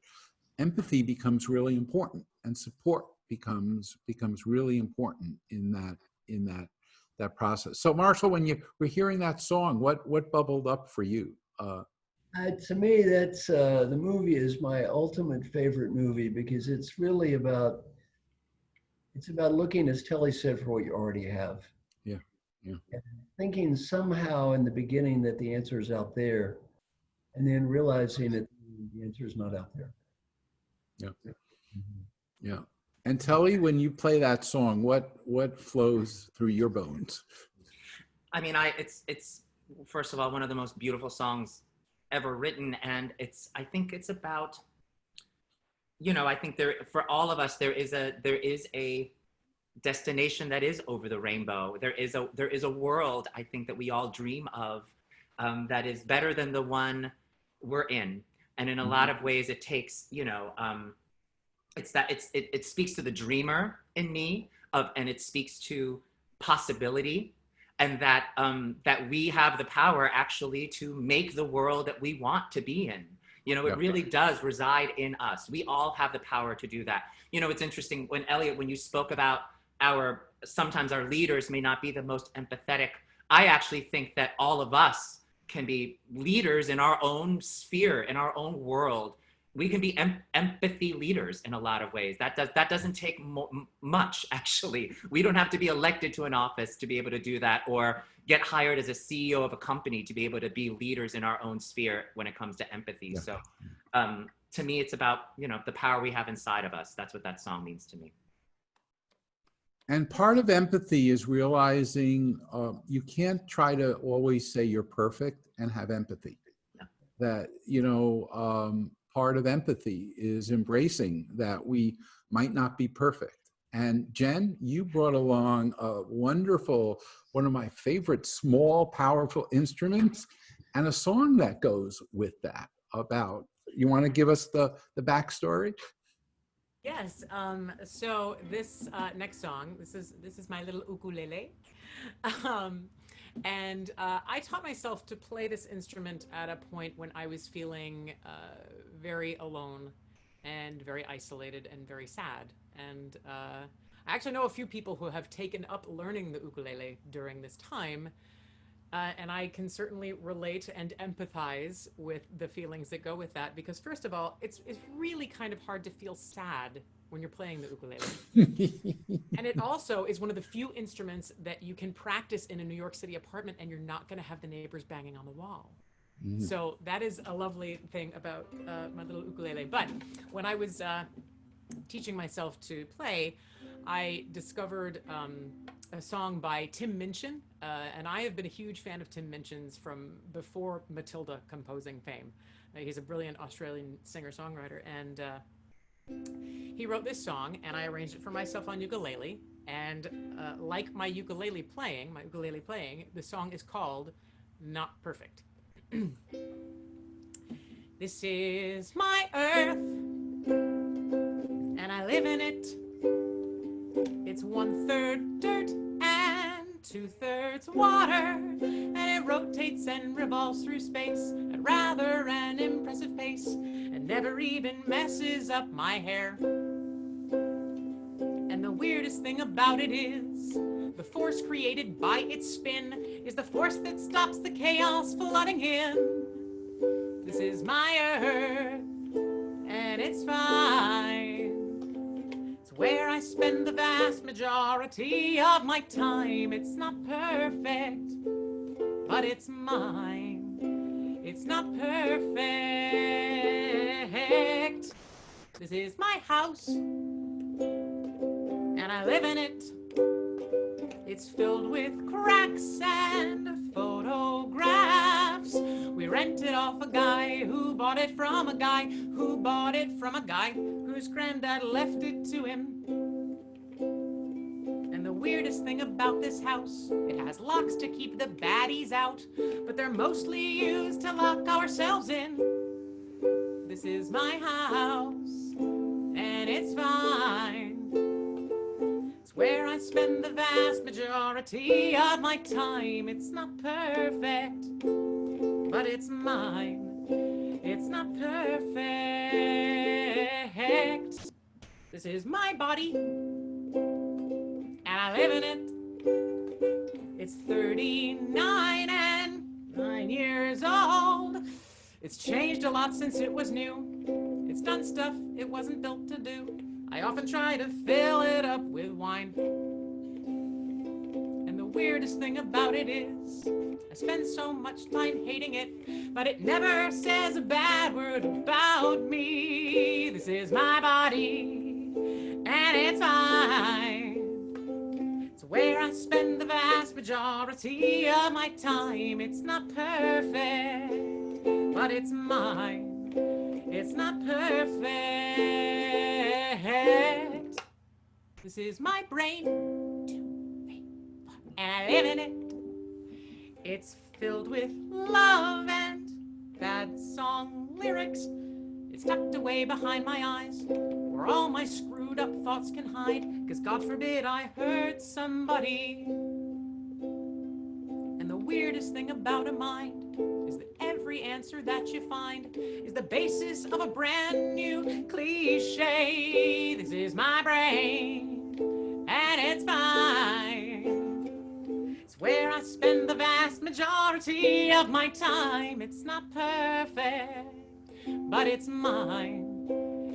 empathy becomes really important, and support becomes really important in that process. So Marshall, when you were hearing that song, what bubbled up for you? To me, that's the movie is my ultimate favorite movie, because it's really about looking, as Telly said, for what you already have. Yeah, yeah. And thinking somehow in the beginning that the answer is out there, and then realizing that the answer is not out there. Yeah, yeah. And Telly, when you play that song, what flows through your bones? I mean, it's first of all one of the most beautiful songs ever written, and I think it's about, I think for all of us there is a destination that is over the rainbow. There is a world, I think, that we all dream of, that is better than the one we're in, and in a lot of ways it takes, it speaks to the dreamer in me, and it speaks to possibility, and that we have the power actually to make the world that we want to be in. It really does reside in us. We all have the power to do that. It's interesting when Elliott, when you spoke about sometimes our leaders may not be the most empathetic. I actually think that all of us can be leaders in our own sphere, in our own world. We can be empathy leaders in a lot of ways. That doesn't take much, actually. We don't have to be elected to an office to be able to do that, or get hired as a CEO of a company to be able to be leaders in our own sphere when it comes to empathy. Yeah. So to me, it's about, the power we have inside of us. That's what that song means to me. And part of empathy is realizing you can't try to always say you're perfect and have empathy. Yeah. That, part of empathy is embracing that we might not be perfect. And Jen, you brought along a wonderful, one of my favorite small, powerful instruments, and a song that goes with that about, you want to give us the backstory? Yes. So this next song, this is my little ukulele. And I taught myself to play this instrument at a point when I was feeling very alone and very isolated and very sad. And I actually know a few people who have taken up learning the ukulele during this time. And I can certainly relate and empathize with the feelings that go with that, because first of all, it's really kind of hard to feel sad when you're playing the ukulele. And it also is one of the few instruments that you can practice in a New York City apartment and you're not going to have the neighbors banging on the wall. Mm. So that is a lovely thing about my little ukulele. But when I was teaching myself to play, I discovered a song by Tim Minchin, and I have been a huge fan of Tim Minchin's from before Matilda composing fame. He's a brilliant Australian singer-songwriter, and he wrote this song, and I arranged it for myself on ukulele. And like my ukulele playing, the song is called Not Perfect. This is my earth, and I live in it. It's 1/3 dirt and 2/3 water, and it rotates and revolves through space at rather an impressive pace, and never even messes up my hair. And the weirdest thing about it is the force created by its spin is the force that stops the chaos flooding in. This is my earth, and it's fine. It's where I spend the vast majority of my time. It's not perfect, but it's mine. It's not perfect. This is my house, and and I live in it. It's filled with cracks and photographs. We rented off a guy who bought it from a guy who bought it from a guy whose granddad left it to him. And the weirdest thing about this house, it has locks to keep the baddies out, but they're mostly used to lock ourselves in. This is my house, and it's fine. It's where I spend the vast majority of my time. It's not perfect, but it's mine. It's not perfect. This is my body, and I live in it. It's 39 and 9 years old. It's changed a lot since it was new. It's done stuff it wasn't built to do. I often try to fill it up with wine. And the weirdest thing about it is I spend so much time hating it, but it never says a bad word about me. This is my body, and it's mine. It's where I spend the vast majority of my time. It's not perfect, but it's mine. It's not perfect. This is my brain, 2, 3, 4, and I live in it. It's filled with love and bad song lyrics. It's tucked away behind my eyes, where all my screwed up thoughts can hide, because God forbid I hurt somebody. And the weirdest thing about a mind is that every answer that you find is the basis of a brand new cliche. This is my brain, and it's fine. It's where I spend the vast majority of my time. It's not perfect, but it's mine.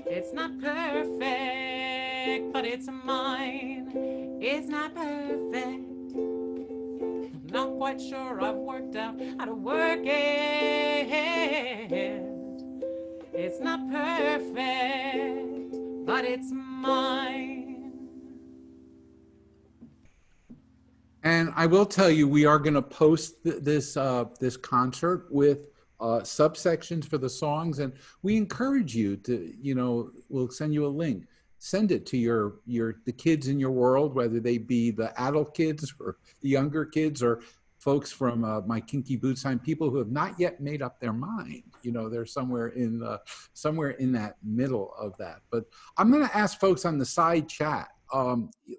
It's not perfect, but it's mine. It's not perfect. Not quite sure I've worked out how to work it. It's not perfect, but it's mine. And I will tell you, we are going to post this concert with subsections for the songs, and we encourage you to, we'll send you a link. Send it to the kids in your world, whether they be the adult kids or the younger kids or folks from my Kinky Boots Time, people who have not yet made up their mind. They're somewhere in that middle of that. But I'm going to ask folks on the side chat.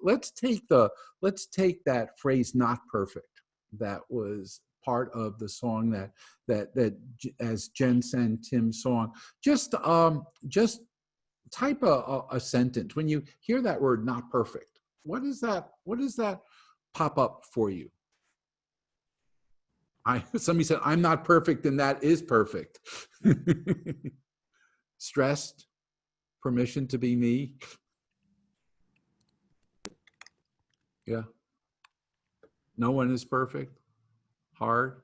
Let's take that phrase "not perfect" that was part of the song that as Jen sent Tim's song. Just type a sentence. When you hear that word "not perfect," what does that pop up for you? Somebody said, "I'm not perfect," and that is perfect. Stressed, permission to be me. Yeah. No one is perfect. Hard.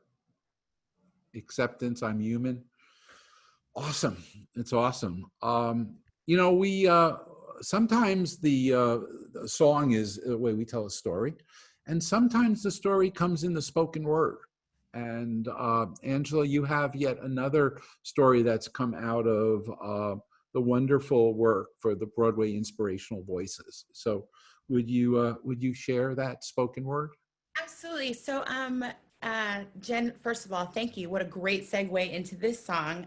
Acceptance, I'm human. Awesome. It's awesome. We sometimes the song is the way we tell a story, and sometimes the story comes in the spoken word. And Angela, you have yet another story that's come out of the wonderful work for the Broadway Inspirational Voices. So would you share that spoken word? Absolutely. So Jen, first of all, thank you. What a great segue into this song.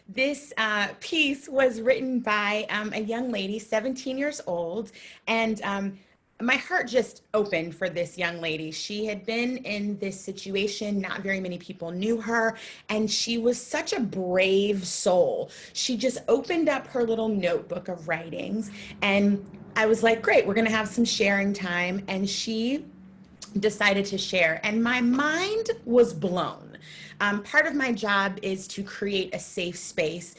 This piece was written by a young lady, 17 years old, and my heart just opened for this young lady. She had been in this situation. Not very many people knew her, and she was such a brave soul. She just opened up her little notebook of writings, and I was like, great, we're gonna have some sharing time, and she decided to share, and my mind was blown. Part of my job is to create a safe space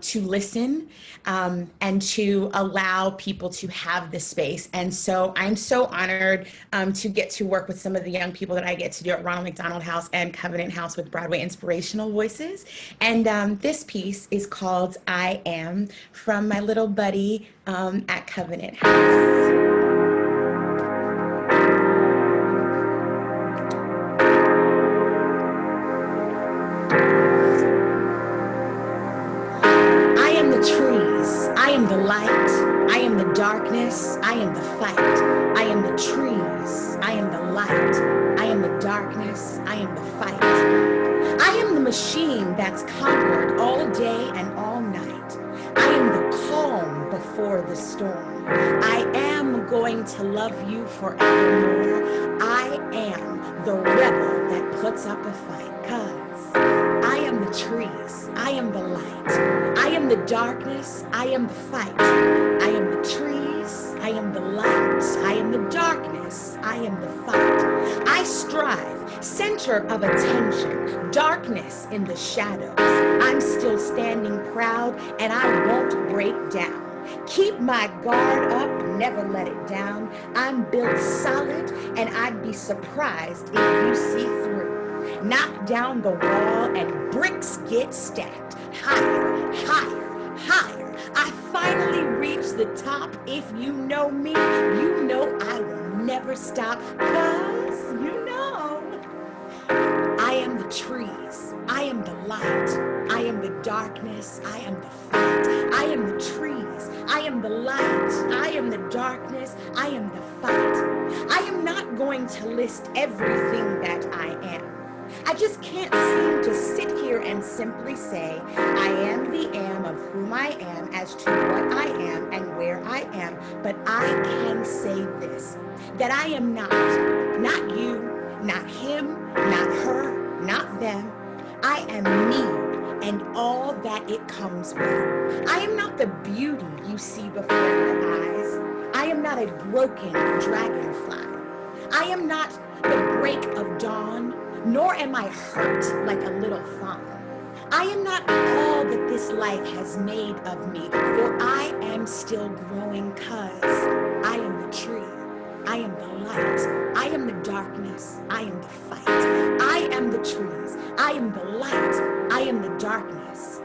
to listen and to allow people to have the space. And so I'm so honored to get to work with some of the young people that I get to do at Ronald McDonald House and Covenant House with Broadway Inspirational Voices. And this piece is called "I Am" from my little buddy at Covenant House. darkness, I am the fight. I am the machine that's conquered all day and all night. I am the calm before the storm. I am going to love you forevermore. I am the rebel that puts up a fight, 'cause I am the trees, I am the light. I am the darkness, I am the fight. I am the trees, I am the light. I am the darkness, I am the fight. I strive, center of attention, darkness in the shadows. I'm still standing proud and I won't break down. Keep my guard up, never let it down. I'm built solid and I'd be surprised if you see through. Knock down the wall and bricks get stacked. Higher, higher, higher. I finally reach the top. If you know me, you know I will never stop. 'Cause you know I am the trees, I am the light, I am the darkness, I am the fight. I am the trees, I am the light, I am the darkness, I am the fight. I am not going to list everything that I am. I just can't seem to sit here and simply say, I am the am of whom I am as to what I am and where I am. But I can say this, that I am not you, not him, not her, not them. I am me and all that it comes with. I am not the beauty you see before your eyes. I am not a broken dragonfly. I am not the break of dawn, nor am I hurt like a little fawn. I am not all that this life has made of me, for I am still growing, 'cause I am the tree, I am the light, I am the darkness, I am the fight. I am the trees, I am the light, I am the darkness,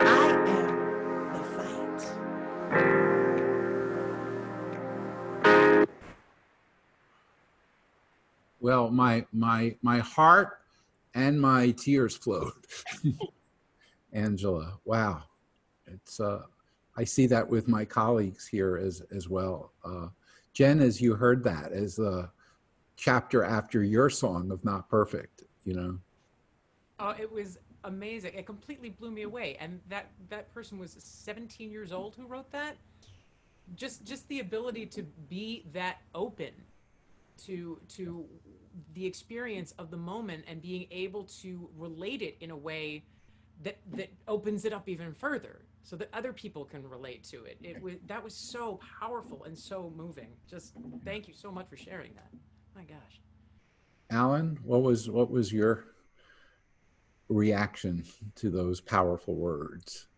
I am the fight. Well, my heart and my tears flowed. Angela, wow. It's I see that with my colleagues here as well. Jen, as you heard that as the chapter after your song of Not Perfect, you know. Oh, it was amazing. It completely blew me away. And that person was 17 years old who wrote that. Just the ability to be that open to the experience of the moment and being able to relate it in a way that opens it up even further so that other people can relate to it. That was so powerful and so moving. Just thank you so much for sharing that. My gosh. Alan, what was your reaction to those powerful words?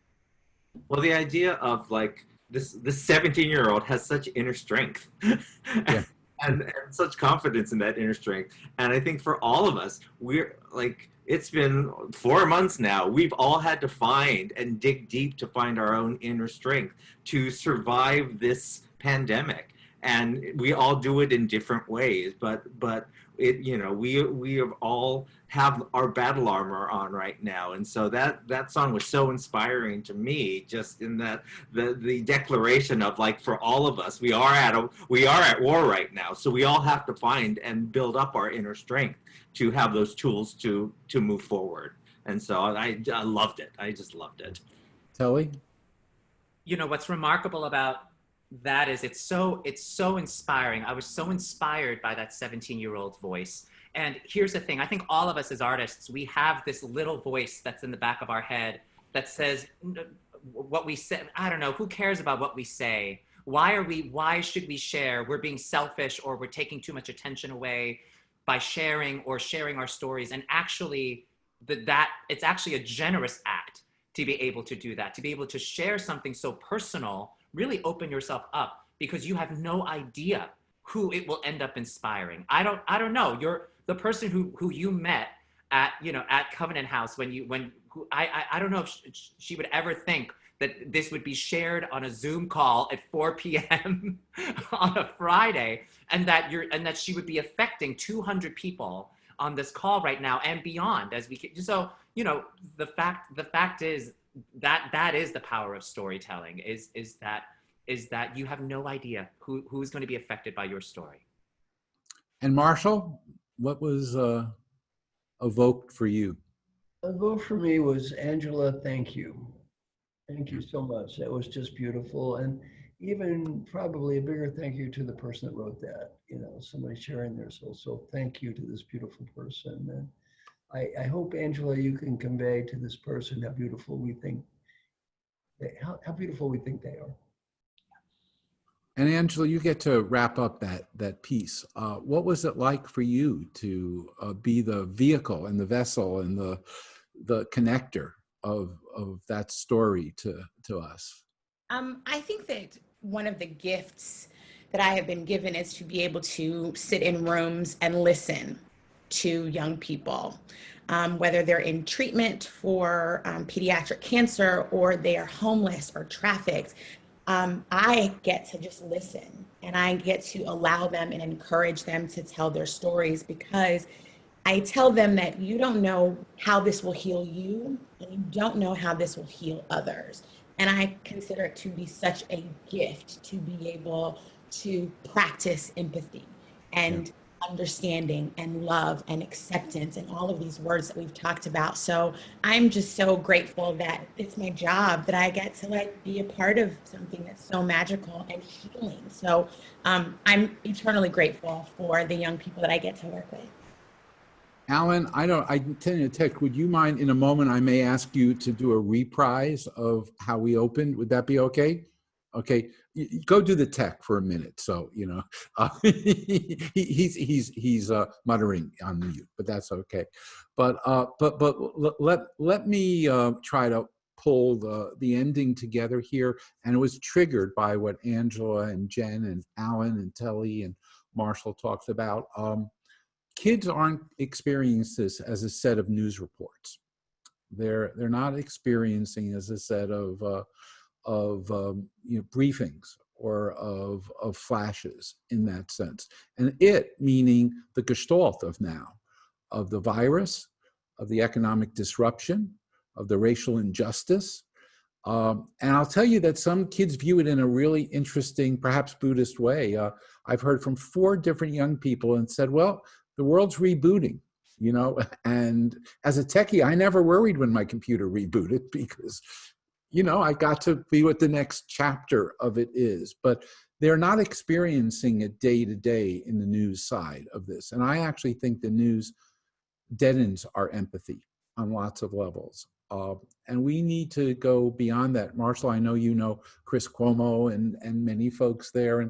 Well, the idea of like this 17-year-old has such inner strength. Yeah. And such confidence in that inner strength. And I think for all of us, we're like, it's been 4 months now. We've all had to find and dig deep to find our own inner strength to survive this pandemic. And we all do it in different ways, but it, you know, we have all have our battle armor on right now. And so that song was so inspiring to me, just in that the declaration of like, for all of us, we are at war right now. So we all have to find and build up our inner strength to have those tools to move forward. And so I loved it. I just loved it. Telly? You know, what's remarkable about that is it's so inspiring. I was so inspired by that 17-year-old voice. And here's the thing, I think all of us as artists, we have this little voice that's in the back of our head that says what we say. I don't know, who cares about what we say? Why should we share? We're being selfish, or we're taking too much attention away by sharing our stories. And actually it's actually a generous act to be able to do that, to be able to share something so personal, really open yourself up, because you have no idea who it will end up inspiring. I don't know. You're the person who you met at Covenant House I don't know if she would ever think that this would be shared on a Zoom call at 4 p.m. on a Friday, and that she would be affecting 200 people on this call right now and beyond so, you know, the fact is that is the power of storytelling, is that you have no idea who's going to be affected by your story. And Marshall, what was evoked for you? A vote for me was Angela. Thank you. Thank you so much. That was just beautiful. And even probably a bigger thank you to the person that wrote that, you know, somebody sharing their soul. So thank you to this beautiful person. And I hope, Angela, you can convey to this person how beautiful we think, how beautiful we think they are. And Angela, you get to wrap up that piece. What was it like for you to be the vehicle and the vessel and the connector of that story to us? I think that one of the gifts that I have been given is to be able to sit in rooms and listen to young people, whether they're in treatment for pediatric cancer or they are homeless or trafficked. I get to just listen and I get to allow them and encourage them to tell their stories, because I tell them that you don't know how this will heal you and you don't know how this will heal others. And I consider it to be such a gift to be able to practice empathy and understanding and love and acceptance and all of these words that we've talked about. So I'm just so grateful that it's my job that I get to like be a part of something that's so magical and healing. So I'm eternally grateful for the young people that I get to work with. Alan, I tend to text, would you mind in a moment, I may ask you to do a reprise of how we opened. Would that be okay? Okay, go do the tech for a minute. So, you know, he's muttering on mute, but that's okay. But let me try to pull the ending together here. And it was triggered by what Angela and Jen and Alan and Telly and Marshall talked about. Kids aren't experiencing this as a set of news reports. They're not experiencing as a set of you know, briefings or of flashes in that sense. And it meaning the gestalt of now, of the virus, of the economic disruption, of the racial injustice. And I'll tell you that some kids view it in a really interesting, perhaps Buddhist way. I've heard from 4 different young people and said, well, the world's rebooting, you know, and as a techie, I never worried when my computer rebooted because, you know, I got to be what the next chapter of it is, but they're not experiencing it day to day in the news side of this. And I actually think the news deadens our empathy on lots of levels. And we need to go beyond that. Marshall, I know you know Chris Cuomo and many folks there.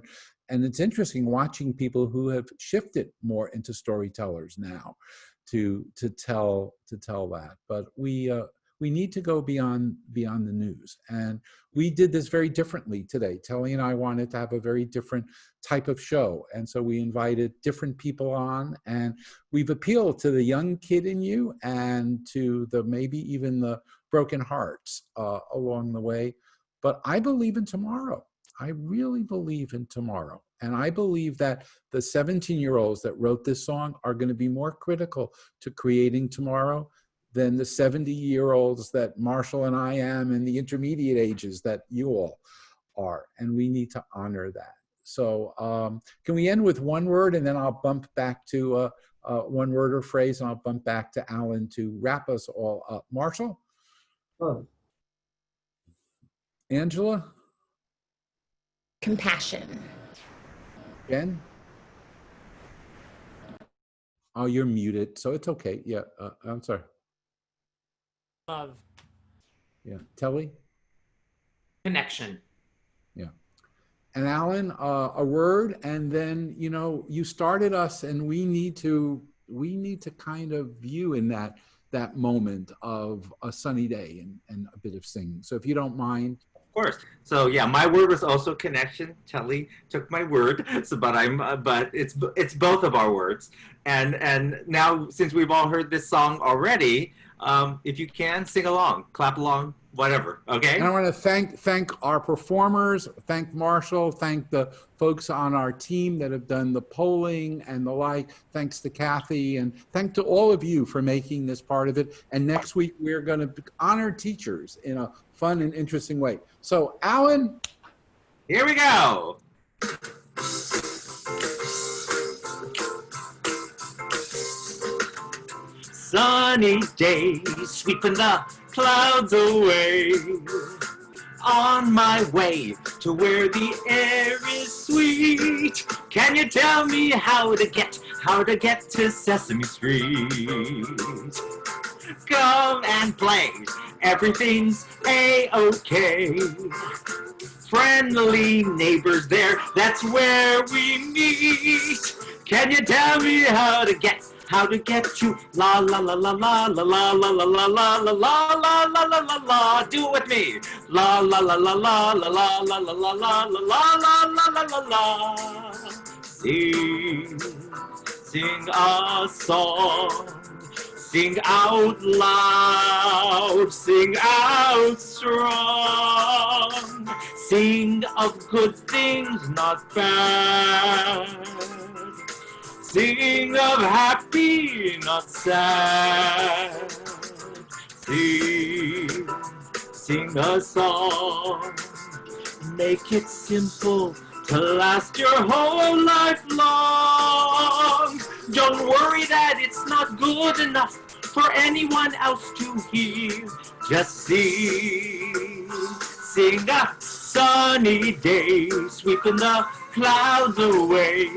And it's interesting watching people who have shifted more into storytellers now to tell that. But we need to go beyond the news. And we did this very differently today. Telly and I wanted to have a very different type of show. And so we invited different people on, and we've appealed to the young kid in you and to the maybe even the broken hearts along the way. But I believe in tomorrow. I really believe in tomorrow. And I believe that the 17-year-olds that wrote this song are going to be more critical to creating tomorrow than the 70-year-olds that Marshall and I am and the intermediate ages that you all are. And we need to honor that. So can we end with one word, and then I'll bump back to one word or phrase, and I'll bump back to Alan to wrap us all up. Marshall? Oh. Angela? Compassion. Jen? Oh, you're muted, so it's okay. Yeah, I'm sorry. Love. Yeah, Telly? Connection. Yeah. And Alan, a word, and then, you know, you started us, and we need to kind of view in that moment of a sunny day and a bit of singing. So if you don't mind. Of course. So yeah, my word was also connection. Telly took my word, so but it's both of our words. And now, since we've all heard this song already, if you can, sing along, clap along, whatever. Okay. And I want to thank our performers, thank Marshall, thank the folks on our team that have done the polling and the like. Thanks to Kathy, and thank to all of you for making this part of it. And next week we're going to honor teachers in a fun and interesting way. So, Alan, here we go. sunny day, sweeping the clouds away. On my way to where the air is sweet. Can you tell me how to get to Sesame Street? Come and play, everything's a-okay. Friendly neighbors there, that's where we meet. Can you tell me how to get to la la la la la la la la la la la la la la la la la la. Do it with me. La la la la la la la la la la la la la la la la la. Sing a song. Sing out loud. Sing out strong. Sing of good things, not bad. Sing of happy, not sad. Sing a song. Make it simple to last your whole life long. Don't worry that it's not good enough for anyone else to hear. Just sing. Sing a sunny day, sweeping the clouds away.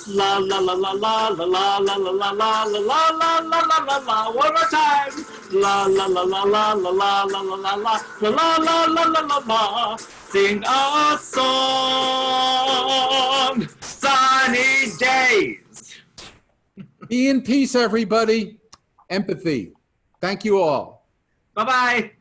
La la la la la la la la la la la la la la la la la la. One more time. La la la la la la la la la la la la la la la la la la. Sing a song. Sunny days. Be in peace, everybody. Empathy. Thank you all. Bye bye.